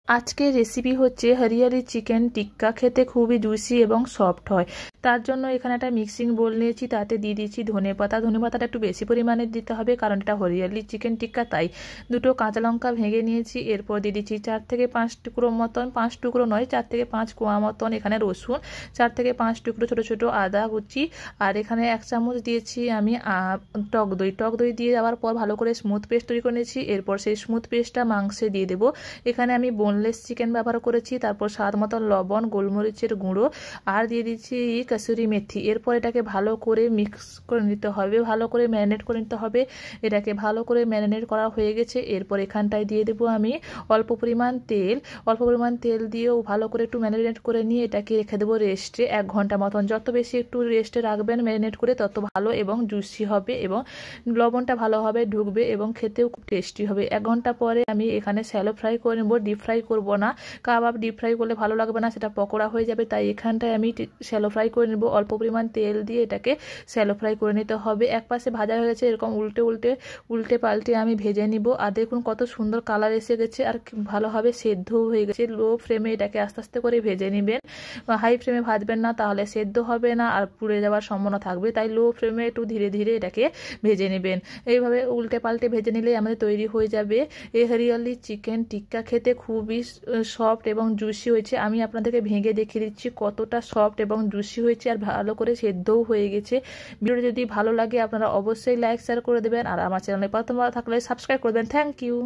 আজকের রেসিপি হচ্ছে হরিয়ালি চিকেন টিক্কা। খেতে খুবই জুসি এবং সফট হয়। তার জন্য এখানে একটা মিক্সিং বোল নিয়েছি, তাতে দিয়ে দিচ্ছি ধনেপাতা। ধনেপাতাটা একটু বেশি পরিমাণে দিতে হবে, কারণ এটা হরিয়ালি চিকেন টিক্কা, তাই। দুটো কাঁচা লঙ্কা ভেঙে নিয়েছি। এরপর দিয়ে দিচ্ছি 4 থেকে 5 টুকরো মতন, 5 টুকরো নয়, 4 থেকে 5 কোয়া মতন এখানে রসুন, 4 থেকে 5 টুকরো ছোট ছোট আদা কুচি, আর এখানে 1 চামচ দিয়েছি আমি টক দই। টক দই দিয়ে দেওয়ার পর ভালো করে স্মুথ পেস্ট তৈরি করে নিয়েছি। এরপর সেই স্মুথ পেস্টটা মাংসে দিয়ে দেবো। এখানে আমি বোনলেস চিকেন ব্যবহার করেছি। তারপর স্বাদ মতো লবণ, গোলমরিচের গুঁড়ো, আর দিয়ে দিচ্ছি কসুরি মেথি। এরপর এটাকে ভালো করে মিক্স করে নিতে হবে, ভালো করে ম্যারিনেট করে নিতে হবে। এটাকে ভালো করে ম্যারিনেট করা হয়ে গেছে। এরপর এখানটায় দিয়ে দেবো আমি অল্প পরিমাণ তেল দিয়েও ভালো করে একটু ম্যারিনেট করে নিয়ে এটাকে রেখে দেবো রেস্টে 1 ঘন্টা মতন। যত বেশি একটু রেস্টে রাখবেন ম্যারিনেট করে, তত ভালো এবং জুসি হবে এবং লবণটা ভালোভাবে ঢুকবে এবং খেতেও খুব টেস্টি হবে। 1 ঘন্টা পরে আমি এখানে শ্যালো ফ্রাই করে নেবো, ডিপ ফ্রাই করব না। কাবাব ডিপ ফ্রাই করলে ভালো লাগবে না, সেটা পকোড়া হয়ে যাবে। তাই এখানটায় আমি শ্যালো ফ্রাই করে নেব। অল্প পরিমাণ তেল দিয়ে এটাকে শ্যালো ফ্রাই করে নিতে হবে। এক পাশে ভাজা হয়ে গেছে, এরকম উল্টে পাল্টে আমি ভেজে নিব। আর দেখুন কত সুন্দর কালার এসে গেছে আর ভালোভাবে সেদ্ধ হয়ে গেছে। লো ফ্লেমে এটাকে আস্তে আস্তে করে ভেজে নেবেন, হাই ফ্লেমে ভাজবেন না, তাহলে সেদ্ধ হবে না আর পুড়ে যাওয়ার সম্ভাবনা থাকবে। তাই লো ফ্লেমে একটু ধীরে ধীরে এটাকে ভেজে নেবেন। এইভাবে উল্টে পাল্টে ভেজে নিলে আমাদের তৈরি হয়ে যাবে এই হরিয়ালি চিকেন টিক্কা। খেতে খুবই সফট এবং জুসি হয়েছে। আমি আপনাদেরকে ভেঙে দেখিয়ে দিচ্ছি কতটা সফট এবং জুসি হয়েছে আর ভালো করে সেদ্ধও হয়ে গেছে। ভিডিওটি যদি ভালো লাগে আপনারা অবশ্যই লাইক শেয়ার করে দেবেন, আর আমার চ্যানেলে প্রথমবার থাকলে সাবস্ক্রাইব করবেন। Thank you.